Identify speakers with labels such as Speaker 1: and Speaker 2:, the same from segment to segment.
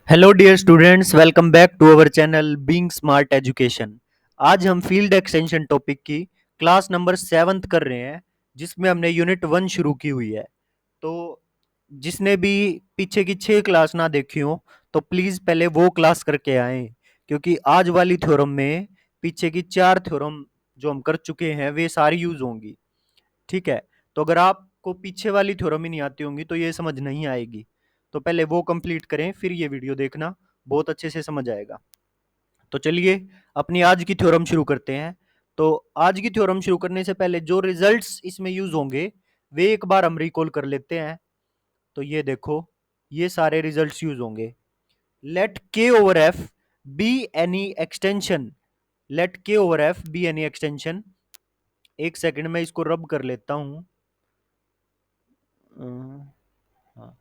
Speaker 1: Hello dear students, welcome back to our channel being smart education. आज हम field extension topic की class number 7th कर रहे हैं, जिसमें हमने यूनिट 1 शुरू की हुई है। तो जिसने भी पीछे की 6 क्लास ना देखी हो तो प्लीज़ पहले वो क्लास करके आएँ, क्योंकि आज वाली थ्योरम में पीछे की 4 थ्योरम जो हम कर चुके हैं वे सारी यूज़ होंगी। ठीक है? तो अगर आपको पीछे वाली थ्योरम ही नहीं आती होंगी तो ये समझ नहीं आएगी। तो पहले वो कंप्लीट करें, फिर ये वीडियो देखना, बहुत अच्छे से समझ आएगा। तो चलिए अपनी आज की थ्योरम शुरू करते हैं। तो आज की थ्योरम शुरू करने से पहले जो रिजल्ट्स इसमें यूज़ होंगे, वे एक बार हम रिकॉल कर लेते हैं। तो ये देखो, ये सारे रिजल्ट्स यूज़ होंगे। Let K over F be any extension. Let K over F be any extension. एक सेकंड में इसको रब कर लेता हूँ। हाँ।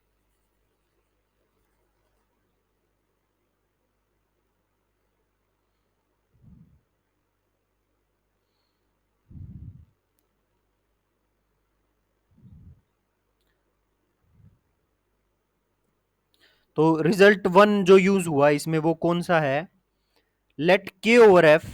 Speaker 1: तो रिजल्ट 1 जो यूज हुआ इसमें वो कौन सा है? Let K over F,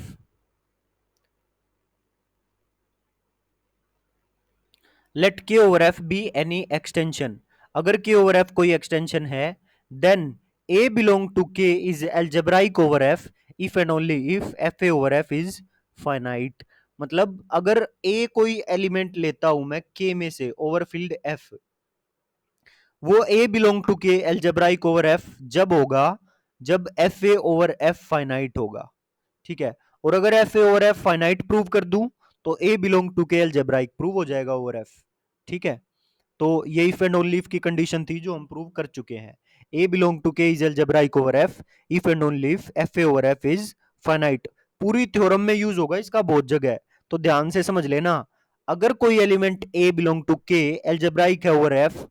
Speaker 1: let K over F be any extension. अगर K ओवर F कोई एक्सटेंशन है, then A belong to K is algebraic over F if and only if F A over F is finite. मतलब अगर A कोई element लेता हूं मैं K में से ओवर फील्ड F, वो A belong to K algebraic over F जब होगा जब F A over F finite होगा। ठीक है? और अगर F A over F finite prove कर दूं तो A belong to K algebraic prove हो जाएगा ओवर एफ। ठीक है? तो ये इफ एंड ओनली इफ की कंडीशन थी जो हम प्रूव कर चुके हैं। A belong to K is algebraic over F if and only if F A over F is finite. पूरी थ्योरम में यूज होगा इसका, बहुत जगह है, तो ध्यान से समझ लेना। अगर कोई element A belong to K algebraic है ओवर एफ,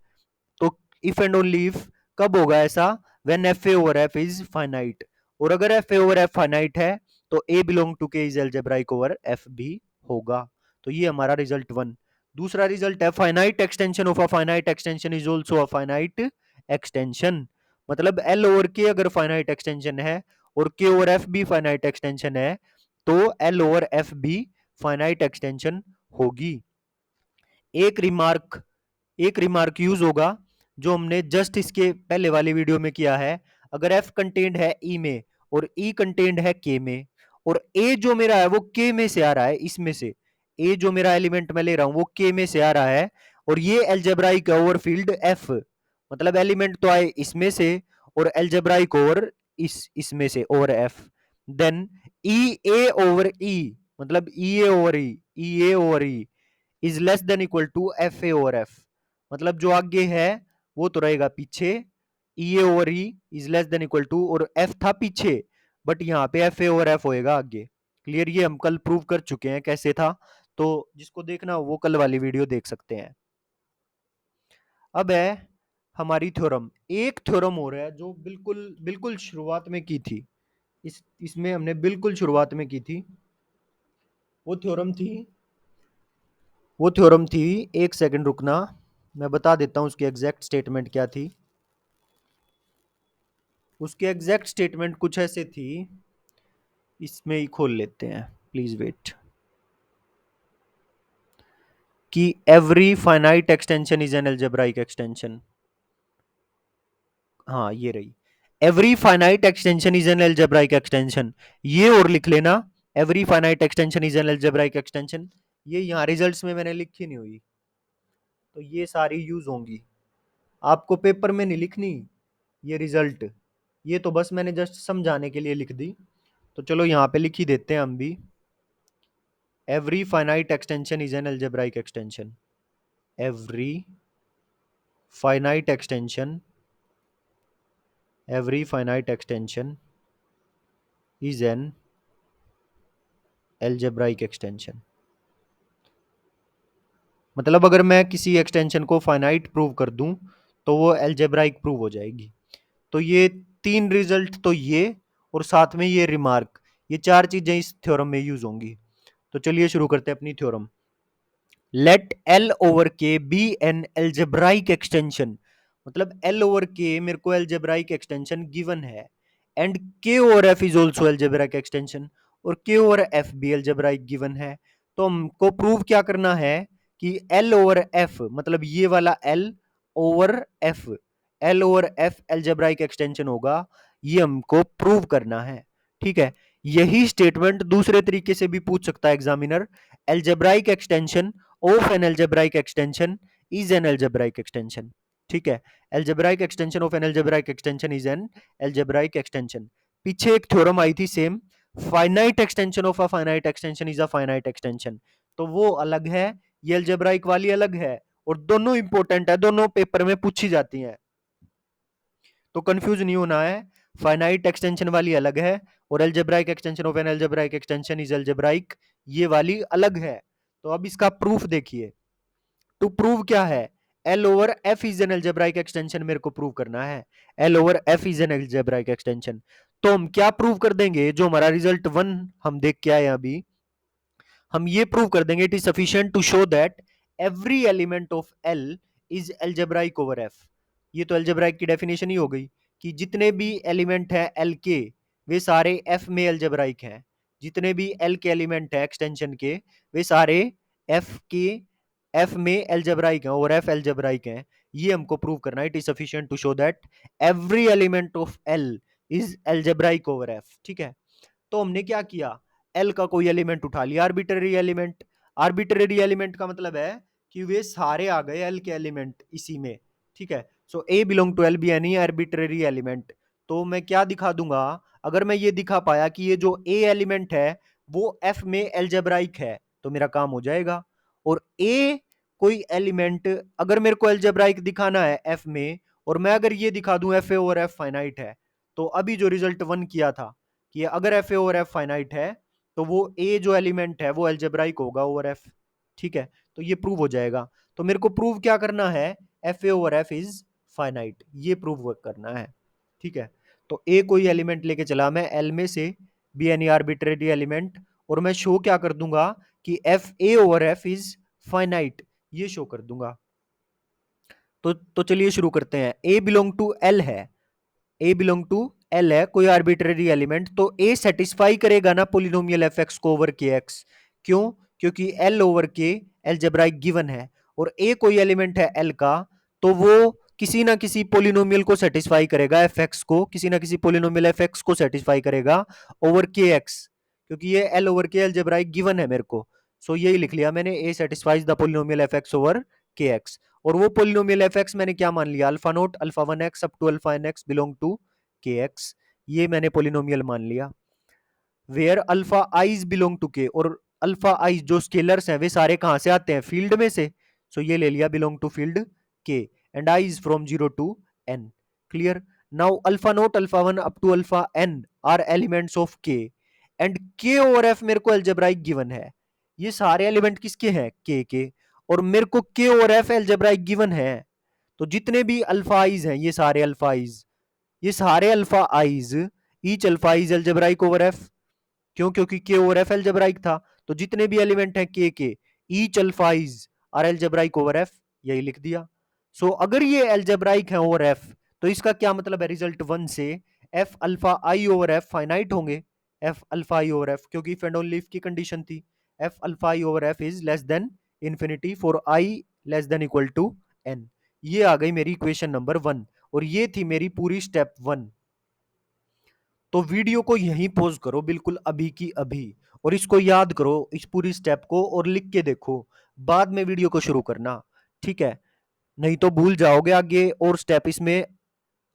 Speaker 1: तो इफ एंड ओनली इफ कब होगा ऐसा? When F A over F is finite. और अगर F A over F finite है तो A belong to K is algebraic over F भी होगा। तो ये हमारा रिजल्ट 1। दूसरा रिजल्ट है finite extension of a finite extension is also a finite extension. मतलब एल ओवर के अगर फाइनाइट एक्सटेंशन है और के ओवर एफ भी फाइनाइट एक्सटेंशन है, तो एल ओवर एफ भी फाइनाइट एक्सटेंशन होगी। एक रिमार्क एक रिमार्क यूज होगा जो हमने जस्ट इसके पहले वाली वीडियो में किया है। अगर एफ कंटेंट है ई में और ई कंटेंट है के में, और ए जो मेरा है वो के में से आ रहा है, इसमें से ए जो मेरा एलिमेंट मैं ले रहा हूं वो के में से आ रहा है, और ये एल्जेब्राइक ओवर फील्ड एफ, मतलब एलिमेंट तो आए इसमें से और एल्जेब्राइक ओवर इसमें से over F. Then E A over E, मतलब E A over E is less than equal to F A over F. मतलब जो आगे है वो तो रहेगा पीछे, E A over E is less than equal to, और एफ था पीछे, बट यहाँ पे एफ ए ओवर एफ होएगा आगे। क्लियर? ये हम कल प्रूव कर चुके हैं कैसे था, तो जिसको देखना हो वो कल वाली वीडियो देख सकते हैं। अब है हमारी थ्योरम, एक थ्योरम हो रहा है जो बिल्कुल बिल्कुल शुरुआत में की थी। इसमें हमने बिल्कुल शुरुआत में की थी। वो थ्योरम थी वो थ्योरम थी, एक सेकंड रुकना, मैं बता देता हूं उसकी एग्जैक्ट स्टेटमेंट क्या थी। उसकी एग्जैक्ट स्टेटमेंट कुछ ऐसे थी, इसमें ही खोल लेते हैं, प्लीज वेट। कि every finite extension is N algebraic extension. हाँ, ये रही, every finite extension is N algebraic extension. ये और लिख लेना, every finite extension is N algebraic extension. ये यहाँ रिजल्ट्स में मैंने लिखी नहीं हुई, तो ये सारी यूज होंगी, आपको पेपर में नहीं लिखनी ये रिजल्ट, ये तो बस मैंने जस्ट समझाने के लिए लिख दी। तो चलो यहाँ पे लिख ही देते हैं हम भी, every finite extension is N algebraic extension. Every finite extension, every finite extension is N algebraic extension. मतलब अगर मैं किसी एक्सटेंशन को फाइनाइट प्रूव कर दूं तो वो अलजेब्राइक प्रूव हो जाएगी। तो ये 3 रिजल्ट तो ये, और साथ में ये रिमार्क, ये 4 चीजें इस थ्योरम में यूज होंगी। तो चलिए शुरू करते हैं अपनी थ्योरम। लेट एल ओवर के बी एन एल्जेब्राइक एक्सटेंशन। मतलब L ओवर K मेरे को एल्जेब्राइक एक्सटेंशन गिवन है, and K over F is also algebraic extension, और K ओवर F भी एल्जेब्राइक गिवन है। तो हमको प्रूव क्या करना है कि L ओवर F मतलब ये वाला L over F, L over F algebraic extension होगा, ये हमको प्रूव करना है। ठीक है, यही स्टेटमेंट दूसरे तरीके से भी पूछ सकता है examiner, algebraic extension of an algebraic extension is an algebraic extension. ठीक है, algebraic extension of an algebraic extension is an algebraic extension. पीछे एक थ्योरम आई थी same, finite extension of a finite extension is a finite extension, तो वो अलग है, ये एल्जेब्राइक वाली अलग है, और दोनों इंपॉर्टेंट है, दोनों पेपर में पूछी जाती हैं, तो कंफ्यूज नहीं होना है। फाइनाइट एक्सटेंशन वाली अलग है, और algebraic extension of an algebraic extension is algebraic, ये वाली अलग है। तो अब इसका प्रूफ देखिए, टू प्रूव क्या है, L over F is an algebraic extension मेरे को प्रूव करना है, L over F is an algebraic extension. तो हम क्या प्रूव कर देंगे, जो हमारा रिजल्ट 1 हम देख के आए अभी, हम ये प्रूव कर देंगे, it is sufficient to show that every element of L is algebraic over F। ये तो एल्जेब्राइक की डेफिनेशन ही हो गई कि जितने भी एलिमेंट है L के, वे सारे F में एल्जेब्राइक हैं, जितने भी L के एलिमेंट है एक्सटेंशन के, वे सारे F के F में एल्जेब्राइक हैं, और F एल्जेब्राइक हैं, ये हमको प्रूव करना है। It is sufficient to show that every element of L is algebraic over F। ठीक है, तो हमने क्या किया, एल का कोई एलिमेंट उठा लिया, आर्बिट्ररी एलिमेंट। आर्बिट्ररी एलिमेंट का मतलब है कि वे सारे आ गए एल के एलिमेंट इसी में। ठीक है, so A belong to L be any arbitrary element. तो मैं क्या दिखा दूंगा, अगर मैं ये दिखा पाया कि ये जो ए एलिमेंट है वो एफ में एल्जेब्राइक है, तो मेरा काम हो जाएगा। और ए कोई एलिमेंट अगर मेरे को एल्जेब्राइक दिखाना है एफ में, और मैं अगर ये दिखा दूं एफ ए और एफ फाइनाइट है, तो अभी जो रिजल्ट 1 किया था कि अगर F A over F finite है, तो वो ए जो एलिमेंट है वो एल्जेब्राइक होगा ओवर एफ। ठीक है, तो ये प्रूव हो जाएगा। तो मेरे को प्रूव क्या करना है, F A over F is finite, ये प्रूव करना है। ठीक है, तो ए कोई एलिमेंट लेके चला मैं एल में से, बी एनी आर्बिट्रेरी एलिमेंट, और मैं शो क्या कर दूंगा कि F A over F is finite, ये शो कर दूंगा। तो चलिए शुरू करते हैं। ए बिलोंग टू एल है, ए बिलोंग टू एल है कोई आर्बिट्ररी एलिमेंट, तो ए सेटिस्फाई करेगा ना पोलिनोमियल एफ एक्स को ओवर के एक्स। क्यों, क्योंकि L over K algebraic given है, और ए कोई एलिमेंट है एल का, तो वो किसी ना किसी पोलिनोमियल को सेटिस्फाई करेगा, एफ एक्स को, किसी ना किसी पोलिनोमियल एफ एक्स को सेटिस्फाई करेगा ओवर के एक्स, क्योंकि ये L over K algebraic given है मेरे को। सो यही लिख लिया मैंने, A satisfies the polynomial F X over K x. और वो पोलिनोमियल एफ एक्स मैंने क्या मान लिया, alpha note alpha one x up to alpha N x belong to K X, ये मैंने पोलिनोमियल मान लिया। Where alpha I's belong to के, और अल्फा आईज जो स्केलर्स हैं वे सारे कहां से आते हैं, फील्ड में से। सो ये ले लिया belong to field K, and i is from 0 to n। Clear, now alpha note alpha one up to alpha n are elements of K, and K over F मेरे को एल्जेब्राइक गिवन है। ये सारे एलिमेंट किसके हैं, के, और मेरे को के ओवर एफ एल्जेब्राइक गिवन है। तो जितने भी अल्फा आईज हैं, ये सारे अल्फा आईज, ये सारे alpha eyes, each alpha is algebraic over F. क्यों, क्योंकि के ओवर एफ एल्जेब्राइक था, तो जितने भी एलिमेंट हैं K each alpha is are algebraic over F, यही लिख दिया। सो अगर ये एल्जेब्राइक है ओवर एफ, तो इसका क्या मतलब है रिजल्ट 1 से, F alpha I over F finite होंगे, F alpha I over F, क्योंकि इफ एंड ओनली इफ की कंडीशन थी, F alpha I over F is less than infinity for I less than equal to N. ये आ गई मेरी equation number 1, और ये थी मेरी पूरी स्टेप 1। तो वीडियो को यहीं पॉज करो बिल्कुल अभी की अभी, और इसको याद करो इस पूरी स्टेप को, और लिख के देखो, बाद में वीडियो को शुरू करना। ठीक है, नहीं तो भूल जाओगे आगे, और स्टेप इसमें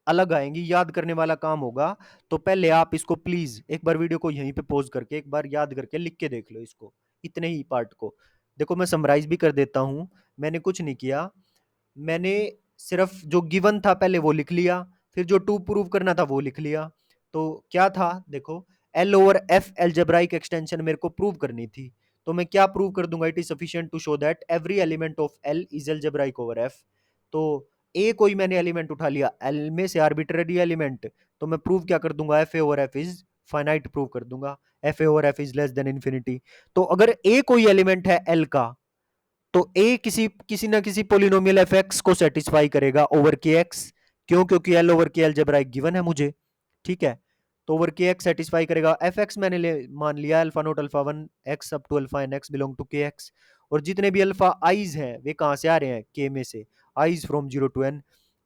Speaker 1: अलग आएंगी, याद करने वाला काम होगा। तो पहले आप इसको प्लीज एक बार वीडियो को यहीं पे पॉज करके एक बार याद करके लिख के देख लो इसको, इतने ही पार्ट को। देखो मैं समराइज भी कर देता हूं, मैंने कुछ नहीं किया, मैंने सिर्फ जो गिवन था पहले वो लिख लिया, फिर जो टू प्रूव करना था वो लिख लिया। तो क्या था देखो, L over F algebraic extension मेरे को प्रूव करनी थी, तो मैं क्या प्रूव कर दूंगा, it is sufficient to show that every element of L is algebraic over F. तो ए कोई मैंने एलिमेंट उठा लिया एल में से, आर्बिट्ररी एलिमेंट, तो मैं प्रूव क्या कर दूंगा, F A over F is finite prove कर दूंगा, F A over F is less than infinity. तो अगर ए कोई एलिमेंट है एल का, तो ए किसी किसी ना किसी पोलिनोमियल एफ एक्स को सेटिस्फाई करेगा ओवर के एक्स। क्यों? क्योंकि L over K algebraic given है मुझे। ठीक है, तो ओवर के एक्स सेटिस्फाई करेगा। एफ एक्स मैंने मान लिया alpha note alpha one x up to alpha N x belong to K x. और जितने भी अल्फा आईज हैं वे कहाँ से आ रहे हैं? के में से। I's from zero to n.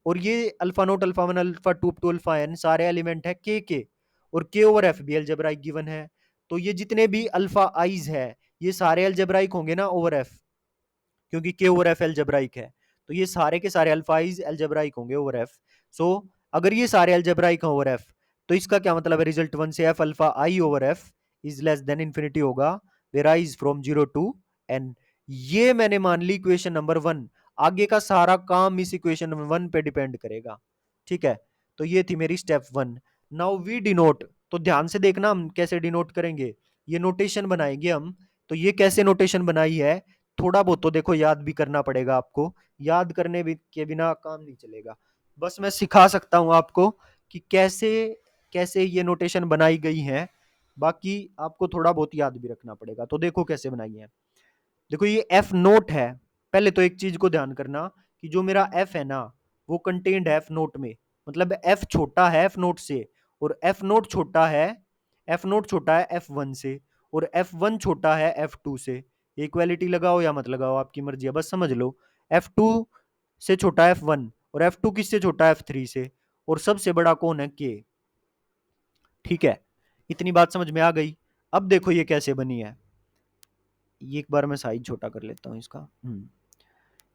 Speaker 1: और ये alpha note alpha one alpha two to alpha n सारे एलिमेंट है के। और के ओवर एफ भी अलजेब्राइक गिवन है। तो ये जितने भी अल्फा आईज है ये सारे अलजेब्राइक होंगे ना ओवर एफ, क्योंकि के ओवर एफ अलजेब्राइक है। तो ये सारे के सारे अल्फाइज अलजेब्राइक होंगे ओवर एफ। सो अगर ये सारे अलजेब्राइक हैं ओवर एफ, तो इसका क्या मतलब है? रिजल्ट वन से F alpha I over F is less than infinity होगा, where I is from zero to N. ये मैंने मान ली इक्वेशन नंबर वन। आगे का सारा काम इस इक्वेशन नंबर वन पे डिपेंड करेगा। ठीक है, तो ये थी मेरी step one. Now we denote, तो ध्यान से देखना हम कैसे डिनोट करेंगे। ये नोटेशन बनाएंगे हम। तो ये कैसे नोटेशन बनाई है, थोड़ा बहुत तो देखो याद भी करना पड़ेगा आपको। याद करने भी के बिना काम नहीं चलेगा। बस मैं सिखा सकता हूं आपको कि कैसे कैसे ये नोटेशन बनाई गई है। बाकी आपको थोड़ा बहुत याद भी रखना पड़ेगा। तो देखो कैसे बनाई है। देखो ये एफ नोट है। पहले तो एक चीज को ध्यान करना कि जो मेरा एफ है ना वो कंटेन्ड है एफ नोट में। मतलब एफ छोटा है एफ नोट से, और एफ नोट छोटा है एफ वन से, और एफ वन छोटा है एफ टू से। इक्वालिटी लगाओ या मत लगाओ आपकी मर्जी है, बस समझ लो। एफ टू से छोटा है एफ वन, और एफ टू किससे छोटा है एफ थ्री से, और सबसे बड़ा कौन है? के। ठीक है, इतनी बात समझ में आ गई। अब देखो ये कैसे बनी है। ये एक बार मैं साइज छोटा कर लेता हूं इसका।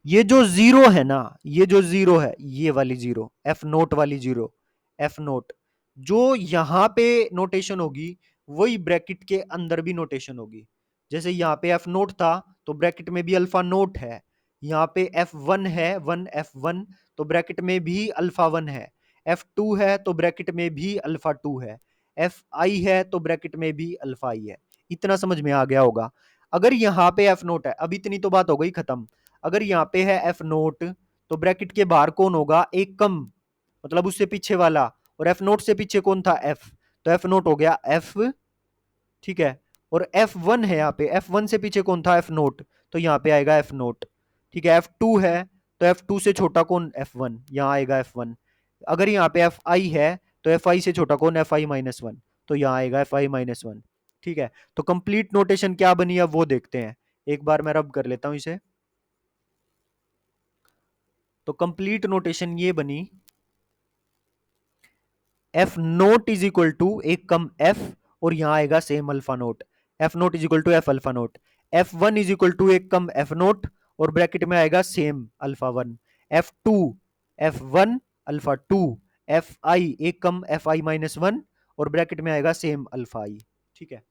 Speaker 1: ये जो जीरो है ना, ये जो जीरो है, ये वाली जीरो, एफ नोट वाली जीरो, एफ नोट, जो यहां पे नोटेशन होगी वही ब्रैकेट के अंदर भी नोटेशन होगी। जैसे यहाँ पे एफ नोट था तो ब्रैकेट में भी अल्फा नोट है। यहाँ पे एफ वन है, वन एफ वन, तो ब्रैकेट में भी अल्फा वन है। एफ टू है तो ब्रैकेट में भी अल्फा टू है। एफ आई है तो ब्रैकेट में भी अल्फा आई है। इतना समझ में आ गया होगा। अगर यहाँ पे एफ नोट है, अब इतनी तो बात हो गई खत्म। अगर यहाँ पे है एफ नोट तो ब्रैकेट के बाहर कौन होगा? एक कम, मतलब उससे पीछे वाला। और एफ नोट से पीछे कौन था? एफ। तो एफ नोट हो गया एफ। ठीक है, और एफ वन है यहाँ पे, एफ वन से पीछे कौन था? एफ नोट, तो यहाँ पे आएगा एफ नोट। ठीक है, एफ टू है तो एफ टू से छोटा कौन? एफ वन, यहाँ आएगा एफ वन। अगर यहाँ पे एफ आई है तो एफ आई से छोटा कौन? एफ आई माइनस वन, तो यहाँ आएगा एफ आई माइनस वन। ठीक है, तो कंप्लीट नोटेशन क्या बनी अब वो देखते हैं। एक बार मैं रब कर लेता हूं इसे। तो कंप्लीट नोटेशन ये बनी, F naught is equal to एक कम एफ, और यहां आएगा same alpha naught. F naught is equal to F alpha naught. F one is equal to एक कम एफ नोट, और ब्रैकेट में आएगा same alpha one. F two, F one alpha two, F i एक कम एफ आई माइनस वन, और bracket में आएगा सेम अल्फा आई। ठीक है,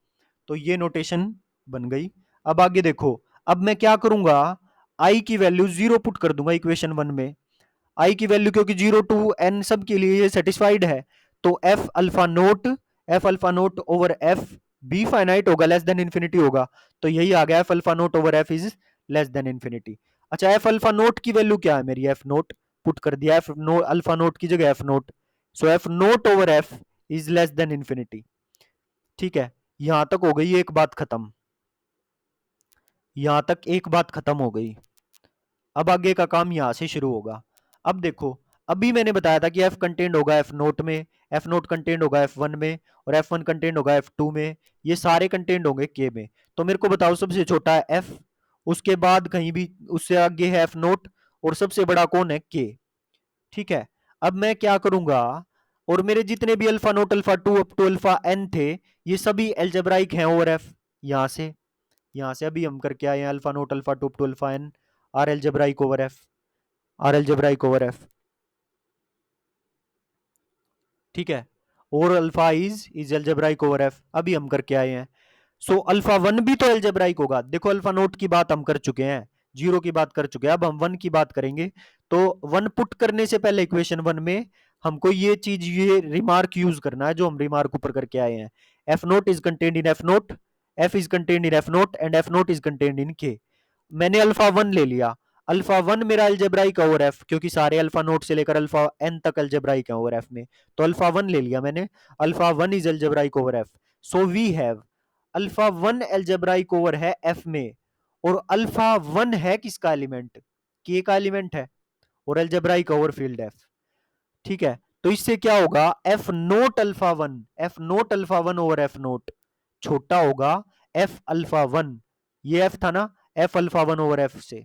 Speaker 1: तो ये नोटेशन बन गई। अब आगे देखो, अब मैं क्या करूंगा, आई की वैल्यू जीरो पुट कर दूंगा इक्वेशन वन में। आई की वैल्यू क्योंकि जीरो टू एन सब के लिए ये सेटिस्फाइड है, तो F alpha note over F be finite होगा, लेस देन इन्फिनिटी होगा। तो यही आ गया F alpha note over F is less than infinity. अच्छा, एफ अल्फा नोट की वैल्यू क्या है मेरी? एफ नोट पुट कर दिया, एफ नो अल्फा नोट की जगह F note. So F naught over F is less than infinity. ठीक है, यहां तक हो गई एक बात खत्म। यहां तक एक बात खत्म हो गई। अब आगे का काम यहां से शुरू होगा। अब देखो, अभी मैंने बताया था कि एफ कंटेंट होगा एफ नोट में, एफ नोट कंटेंट होगा एफ वन में, और एफ वन कंटेंट होगा एफ टू में। ये सारे कंटेंट होंगे के में। तो मेरे को बताओ सबसे छोटा है एफ, उसके बाद कहीं भी उससे आगे है एफ नोट, और सबसे बड़ा कौन है? के। ठीक है, अब मैं क्या करूंगा, और मेरे जितने भी alpha note alpha two up to alpha n थे ये सभी एल्जेब्राइक हैं ओवर एफ। यहां से अभी हम करके आए हैं alpha note alpha two up to alpha n are algebraic over F, are algebraic over F. ठीक है, और alpha is algebraic over F, अभी हम करके आए हैं। सो अल्फा वन भी तो एल्जेब्राइक होगा। देखो अल्फा नोट की बात हम कर चुके हैं, जीरो की बात कर चुके हैं, अब हम वन की बात करेंगे। तो वन पुट करने से पहले इक्वेशन वन में हमको ये चीज, ये रिमार्क यूज करना है जो हम रिमार्क ऊपर करके आए हैं। F naught is contained in F naught, F is contained in F naught, and F naught is contained in K. मैंने अल्फा वन ले लिया। अल्फा वन मेरा अलजेब्राइक है ओवर एफ, क्योंकि सारे अल्फा नोट से लेकर अल्फा एन तक अलजेब्राइक है ओवर एफ में। तो अल्फा वन ले लिया मैंने। Alpha one is algebraic over F. So we have alpha one algebraic over है एफ में, और अल्फा 1 है किसका एलिमेंट, के का एलिमेंट है, और अलजेब्राइक ओवरफील्ड एफ। ठीक है, तो इससे क्या होगा, F note alpha 1, F note alpha 1 over F note छोटा होगा एफ अल्फा 1, ये एफ था ना, एफ अल्फा 1 ओवर एफ से।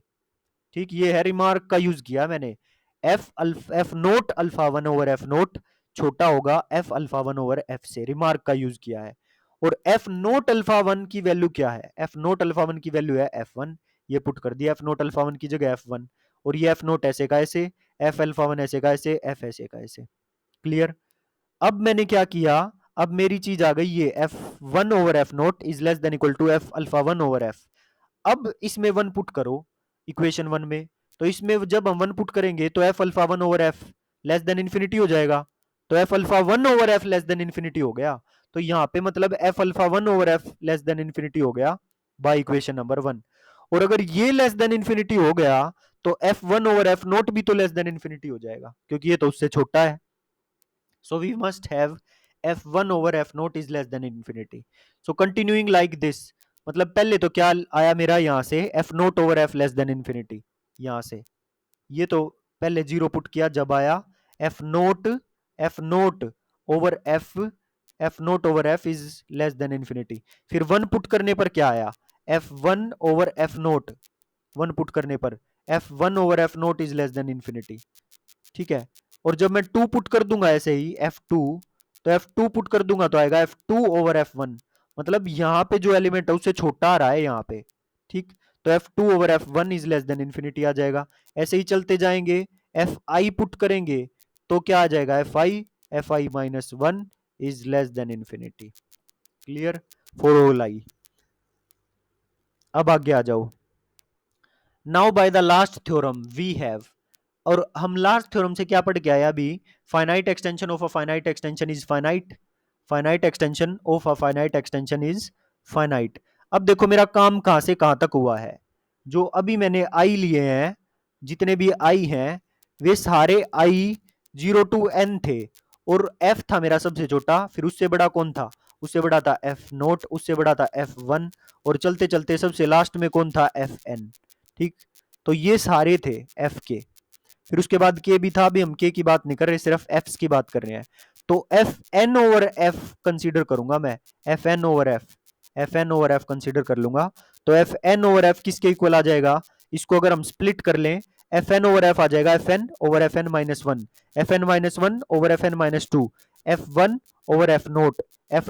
Speaker 1: ठीक, ये है रिमार्क का यूज किया मैंने, F note alpha 1 over F note छोटा होगा एफ अल्फा 1 ओवर एफ से, रिमार्क का यूज किया है। और एफ नोट अल्फा 1 की वैल्यू क्या है, एफ नोट अल्फा 1 की वैल्यू है एफ 1, ये पुट कर दिया एफ नोट अल्फा 1 की जगह एफ 1, और ये एफ नोट ऐसे का ऐसे, एफ अल्फा 1 ऐसे का ऐसे, एफ ऐसे का ऐसे। क्लियर। अब मैंने क्या किया, अब मेरी चीज आ गई ये F 1 over F naught is less than equal to F alpha 1 over F. अब इसमें 1 पुट करो इक्वेशन 1 में, तो इसमें जब हम 1 पुट करेंगे तो F alpha 1 over F less than infinity हो जाएगा, तो F alpha 1 over F less than infinity हो गया, तो यहां पे मतलब F alpha 1 over F less than infinity हो गया बाय इक्वेशन नंबर 1। और अगर ये लेस देन इन्फिनिटी हो गया तो एफ 1 ओवर एफ नोट भी तो लेस देन इन्फिनिटी हो जाएगा, क्योंकि ये तो उससे छोटा है। So we must have f1 over f naught is less than infinity. So continuing like this, मतलब पहले तो क्या आया मेरा यहाँ से f note over f less than infinity, यहाँ से ये तो पहले जीरो पुट किया जब आया f note over f is less than infinity, फिर 1 पुट करने पर क्या आया, f1 over f note, 1 put करने पर f1 over f note is less than infinity. ठीक है, और जब मैं 2 पुट कर दूंगा ऐसे ही f2, तो f2 पुट कर दूंगा तो आएगा f2 ओवर f1, मतलब यहां पे जो एलिमेंट है उससे छोटा आ रहा है यहाँ पे। ठीक, तो f2 over f1 is less than infinity आ जाएगा। ऐसे ही चलते जाएंगे, fi पुट करेंगे तो क्या आ जाएगा, fi minus 1 is less than infinity. Clear for all i. अब आगे आ जाओ। Now by the last theorem we have, और हम लास्ट थ्योरम से क्या पढ़ के आया अभी, finite extension of a finite extension is finite, finite extension of a finite extension is finite. अब देखो मेरा काम कहां से कहां तक हुआ है, जो अभी मैंने आई लिए हैं, जितने भी आई हैं वे सारे आई 0 टू n थे, और f था मेरा सबसे छोटा, फिर उससे बड़ा कौन था, उससे बड़ा था f नोट, उससे बड़ा था f1, और चलते चलते सबसे लास्ट में कौन था fn। ठीक, तो ये सारे थे f के, फिर उसके बाद के भी था, अभी हम के की बात नहीं कर रहे, सिर्फ एफ की बात कर रहे हैं। तो F N over F consider करूंगा मैं, F N over F consider कर लूंगा, तो एफ एन ओवर एफ किसके इक्वल आ जाएगा, इसको अगर हम स्प्लिट कर लें, एफ एन ओवर एफ आ जाएगा F N over F N minus one, F N minus one over F N minus two, F one over F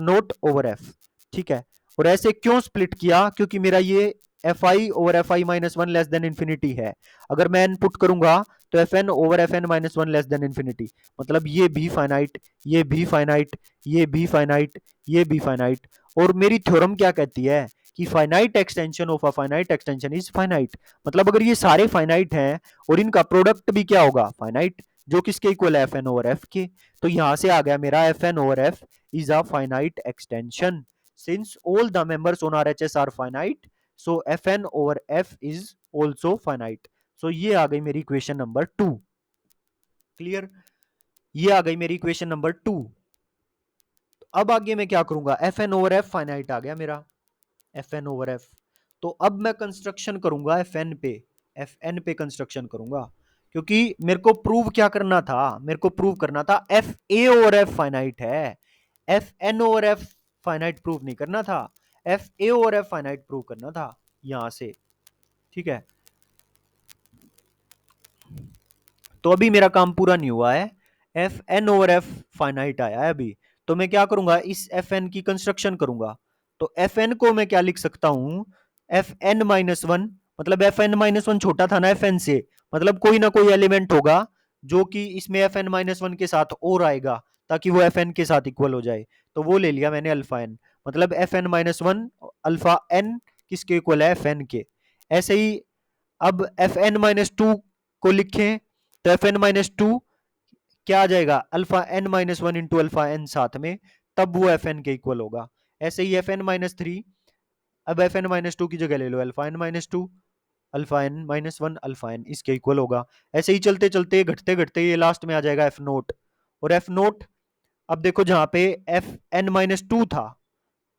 Speaker 1: naught over F. ठीक है, और ऐसे क्यों स्प्लिट किया, क्योंकि मेरा ये F i over F i minus one less than infinity है। अगर मैं एन पुट करूंगा तो F N over F N minus one less than infinity, मतलब ये भी फाइनाइट, ये भी फाइनाइट, ये भी फाइनाइट, ये भी फाइनाइट। और मेरी थ्योरम क्या कहती है कि finite extension of a finite extension is finite, मतलब अगर ये सारे फाइनाइट हैं और इनका प्रोडक्ट भी क्या होगा, फाइनाइट, जो किसके इक्वल है, एफ एन ओवर एफ के। तो यहां से आ गया मेरा F N over F is a finite extension since all the members on RHS are finite, so fn over f is also finite। so ये आ गई मेरी इक्वेशन नंबर 2। क्लियर, ये आ गई मेरी इक्वेशन नंबर 2। अब आगे मैं क्या करूंगा, F N over F finite आ गया मेरा, एफ एन ओवर एफ। तो अब मैं कंस्ट्रक्शन करूंगा एफ एन पे, एफ एन पे कंस्ट्रक्शन करूंगा, क्योंकि मेरे को प्रूव क्या करना था, मेरे को प्रूव करना था F A over F finite है, F N over F finite prove नहीं करना था, F A over F finite prove करना था यहां से। ठीक है, तो अभी मेरा काम पूरा नहीं हुआ है, F N over F finite आया है अभी, तो मैं क्या करूंगा, इस एफ एन की कंस्ट्रक्शन करूंगा। तो एफ एन को मैं क्या लिख सकता हूं, एफ एन माइनस वन, मतलब एफ एन माइनस वन छोटा था ना एफ एन से, मतलब कोई ना कोई एलिमेंट होगा जो कि इसमें एफ एन माइनस वन के साथ और आएगा ताकि वो एफ एन के साथ इक्वल हो जाए, तो वो ले लिया मैंने अल्फा एन, मतलब F N minus one alpha n किसके इक्वल है, एफ एन के। ऐसे ही अब एफ एन माइनस टू को लिखें, तो एफ एन माइनस टू क्या आ जाएगा, alpha N minus one into alpha n साथ में, तब वो एफ एन के इक्वल होगा। ऐसे ही एफ एन माइनस थ्री, अब एफ एन माइनस टू की जगह ले लो alpha N minus two, alpha N minus one alpha N इसके इक्वल होगा। ऐसे ही चलते चलते घटते घटते ये लास्ट में आ जाएगा एफ नोट, और एफ नोट अब देखो जहां पे एफ एन माइनस टू था,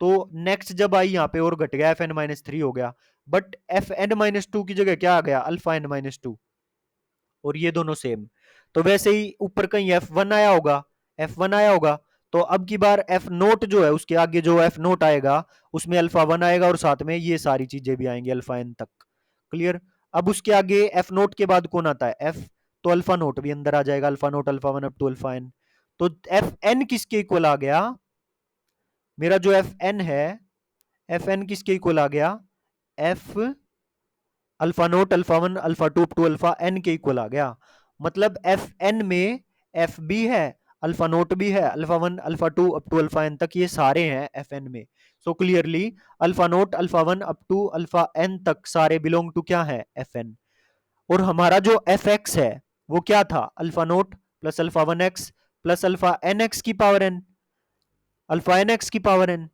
Speaker 1: तो नेक्स्ट जब आई यहाँ पे और घट गया एफ एन माइनस थ्री हो गया, but F N minus two की जगह क्या आ गया, अल्फा एन माइनस टू, और ये दोनों सेम। तो वैसे ही ऊपर कहीं एफ वन आया होगा, एफ वन आया होगा, तो अब की बार एफ नोट जो है उसके आगे जो एफ नोट आएगा उसमें अल्फा वन आएगा और साथ में ये सारी चीजें भी आएंगी अल्फा एन तक। क्लियर। अब उसके आगे एफ नोट के बाद कौन आता है, एफ, तो अल्फा नोट भी अंदर आ जाएगा, alpha note alpha one up to alpha n. तो एफ एन किसके इक्वल आ गया, मेरा जो एफ एन है, एफ एन किसके इक्वल आ गया, F alpha note alpha one alpha two to alpha n के इक्वल आ गया। मतलब एफ एन में एफ बी है, अल्फा नोट भी है, alpha one alpha two up to alpha N तक ये सारे हैं एफ एन में। सो clearly alpha note alpha one up to alpha N तक सारे बिलोंग टू क्या है, एफ एन। और हमारा जो एफ एक्स है वो क्या था, alpha not plus alpha one X plus alpha N X की power N, alpha N X की पावर एन।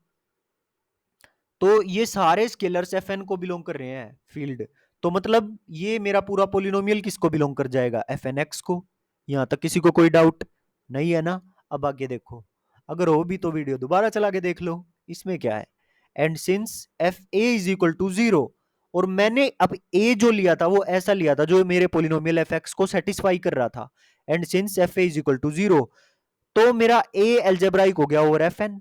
Speaker 1: तो ये सारे स्केलर्स एफ एन को बिलोंग कर रहे हैं फील्ड। तो मतलब ये मेरा पूरा पोलिनोमियल किसको बिलोंग कर जाएगा, एफ एन एक्स को। यहां तक किसी को कोई डाउट नहीं है ना। अब आगे देखो, अगर हो भी तो वीडियो दोबारा चला के देख लो, इसमें क्या है। And since F A is equal to zero, और मैंने अब ए जो लिया था वो ऐसा लिया था जो मेरे पोलिनोमियल एफ एक्स को सेटिस्फाई कर रहा था। And since F A is equal to zero, तो मेरा ए एल्जेब्राइक हो गया ओवर एफ एन,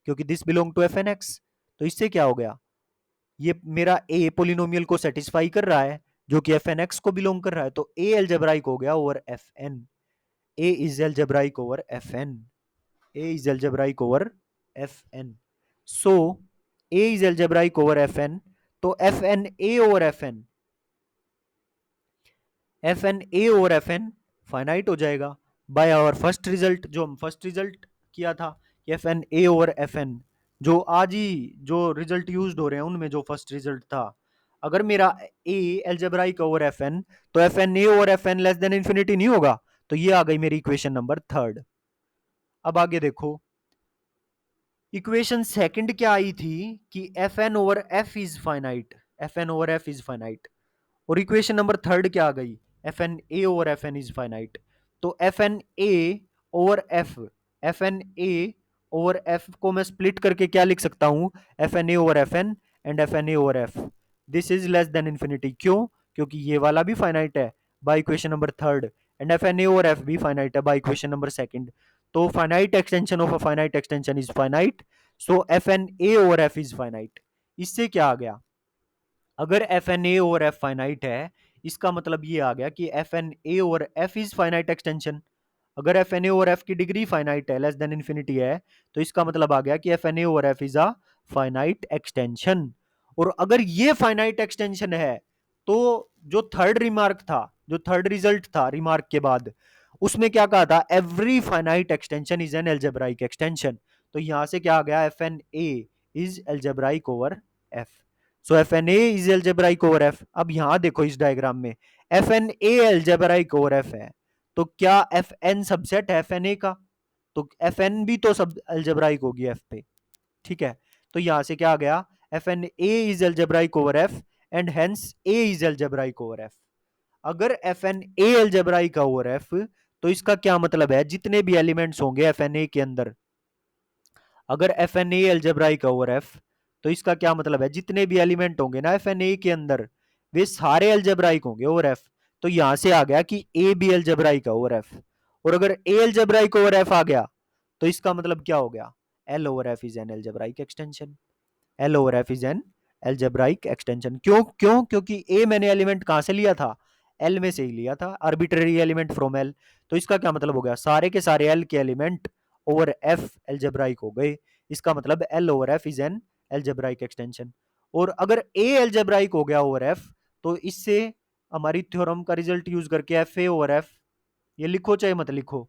Speaker 1: क्योंकि this belong to F N x. तो इससे क्या हो गया, ये मेरा ए पोलिनोमियल को सेटिस्फाई कर रहा है जो कि एफ एन एक्स को बिलोंग कर रहा है, तो ए एल्जेब्राइक हो गया over F N. A is algebraic over F N, A is algebraic over F n. So a is algebraic over F n, तो F N A over F n, F N A over F n finite हो जाएगा by our first result, जो हम first result किया था, F N A over F n. जो आज ही जो रिजल्ट यूज्ड हो रहे हैं उनमें जो फर्स्ट रिजल्ट था, अगर मेरा A algebraic over F n, तो F N A over F n less than infinity नहीं होगा। तो ये आ गई मेरी इक्वेशन नंबर थर्ड। अब आगे देखो, इक्वेशन सेकंड क्या आई थी कि F N over F is finite, F N over F is finite. और इक्वेशन नंबर थर्ड क्या आ गई, F N A over F N is finite. तो F N A over F, F N A over F को मैं split करके क्या लिख सकता हूं, F N A over F n and F N A over F, this is less than infinity. क्यों, क्योंकि ये वाला भी फाइनाइट है by equation number third, and F N A over F भी फाइनाइट है बाय इक्वेशन नंबर सेकंड। तो finite extension of a finite extension is finite, so F N A over F is finite. इससे क्या आ गया, अगर F N A over F finite है, इसका मतलब ये आ गया कि F N A over F is finite extension. अगर F N A over F की डिग्री फाइनाइट है, लेस देन इन्फिनिटी है, तो इसका मतलब आ गया कि F N A over F is a finite extension. और अगर ये फाइनाइट एक्सटेंशन है, तो जो थर्ड रिमार्क था, जो थर्ड रिजल्ट था रिमार्क के बाद, उसमें क्या कहा था, every finite extension is an algebraic extension. तो यहां से क्या आ गया, F N A is algebraic over F. So F N A is algebraic over F. अब यहां देखो इस डायग्राम में, F N A algebraic over F है, तो क्या एफ एन सबसेट है एफ एन ए का, तो एफ एन भी तो सब एल्जेब्राइक होगी एफ पे। ठीक है, तो यहां से क्या आ गया, F N A is algebraic over F and hence a is algebraic over F. अगर F N A algebraic over F, तो इसका क्या मतलब है, जितने भी एलिमेंट्स होंगे एफ एन ए के अंदर, अगर F N A algebraic over F, तो इसका क्या मतलब है, जितने भी एलिमेंट होंगे ना एफ एन ए के अंदर, वे सारे एल्जेब्राइक होंगे ओवर एफ। तो यहां से आ गया कि ए भी एल्जेब्राइक ओवर एफ। और अगर ए एल्जेब्राइक ओवर एफ आ गया, तो इसका मतलब क्या हो गया, L over F is an algebraic extension. L over F is an algebraic extension. क्यों क्यों, क्योंकि ए मैंने एलिमेंट कहां से लिया था, एल में से ही लिया था, आर्बिट्ररी एलिमेंट फ्रॉम एल। तो इसका क्या मतलब हो गया, सारे के सारे एल के एलिमेंट ओवर एफ एल्जेब्राइक हो गए। इसका मतलब L over F is an algebraic extension. और अगर ए एल्जेब्राइक हो गया ओवर एफ, तो इससे हमारी थ्योरम का रिजल्ट यूज करके एफ ए ओवर एफ, ये लिखो चाहे मत लिखो,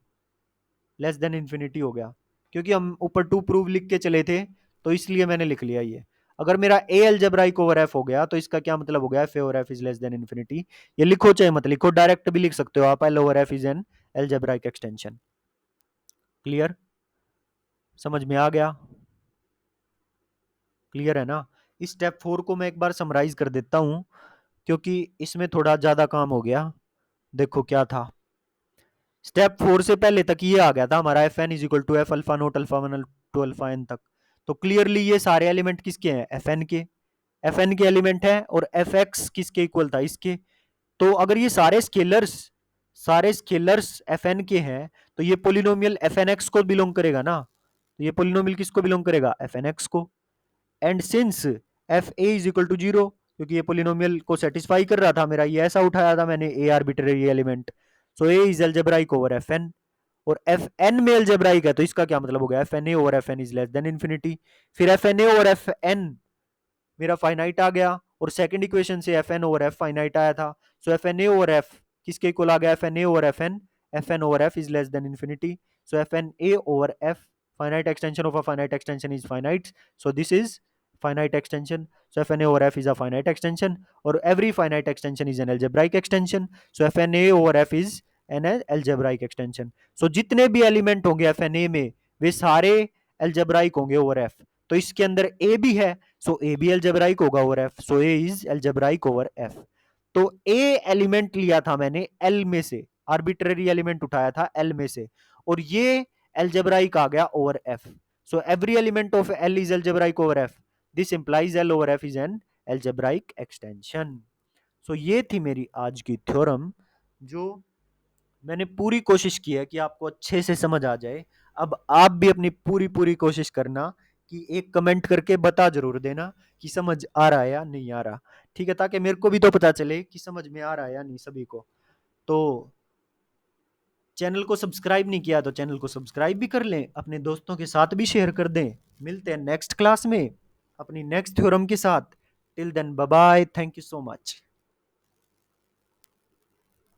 Speaker 1: लेस देन इन्फिनिटी हो गया। क्योंकि हम ऊपर टू प्रूव लिख के चले थे, तो इसलिए मैंने लिख लिया ये। अगर मेरा ए एल्जेब्राइक ओवर एफ हो गया, तो इसका क्या मतलब हो गया, F A over F is less than infinity. ये लिखो चाहे मत लिखो, डायरेक्ट भी लिख सकते हो आप, L over F is an algebraic extension. Clear, समझ में आ गया, क्लियर है ना। इस स्टेप 4 को मैं एक बार समराइज कर देता हूं, क्योंकि इसमें थोड़ा ज्यादा काम हो गया। देखो क्या था, स्टेप 4 से पहले तक ये आ गया था हमारा, F N is equal to F alpha note alpha one two alpha N तक। तो क्लियरली ये सारे एलिमेंट किसके हैं, एफ एन के। एफ एन के एलिमेंट है और एफ एक्स किसके इक्वल था, इसके। तो अगर ये सारे स्केलर्स एफ एन के हैं तो ये पोलिनोमियल एफ एन एक्स को बिलोंग करेगा ना। तो ये पोलिनोमियल किसको बिलोंग करेगा, एफ एन एक्स को। And since F A is equal to zero, क्योंकि ये पोलिनोमियल को सेटिस्फाई कर रहा था मेरा, ये ऐसा उठाया था मैंने a arbitrary element, so a is algebraic over F n. और एफ एन में एल्जेब्राइक है तो इसका क्या मतलब हो गया, F N A over F N is less than infinity. फिर F N A over F n मेरा फाइनाइट आ गया, और सेकंड इक्वेशन से F N over F finite आया था। So F N A over F किसके इक्वल आ गया, F N A over F N over F is less than infinity. So F N A over F finite extension of a finite extension is finite, so this is finite extension. So fna over f is a finite extension, or every finite extension is an algebraic extension. So fna over f is an algebraic extension. So जितने भी element होंगे fna में वे सारे algebraic होंगे over f। तो इसके अंदर a भी है, सो ए बी एल्जेब्राइक होगा over F, so a is algebraic over F. तो ए एलिमेंट लिया था मैंने एल में से, आर्बिट्ररी एलिमेंट उठाया था एल में से, और ये एल्जेब्राइक आ गया over F. So every element of L is algebraic over F, this implies L over F is an algebraic extension. सो ये थी मेरी आज की थ्योरम, जो मैंने पूरी कोशिश की है कि आपको अच्छे से समझ आ जाए। अब आप भी अपनी पूरी पूरी कोशिश करना कि एक कमेंट करके बता जरूर देना कि समझ आ रहा है या नहीं आ रहा, ठीक है, ताकि मेरे को भी तो पता चले कि समझ में आ रहा है या नहीं सभी को। तो चैनल को सब्सक्राइब नहीं किया तो चैनल को सब्सक्राइब भी कर लें, अपने दोस्तों के साथ भी शेयर कर दें। मिलते हैं नेक्स्ट क्लास में अपनी नेक्स्ट थ्योरम के साथ। Till then bye bye, thank you so much.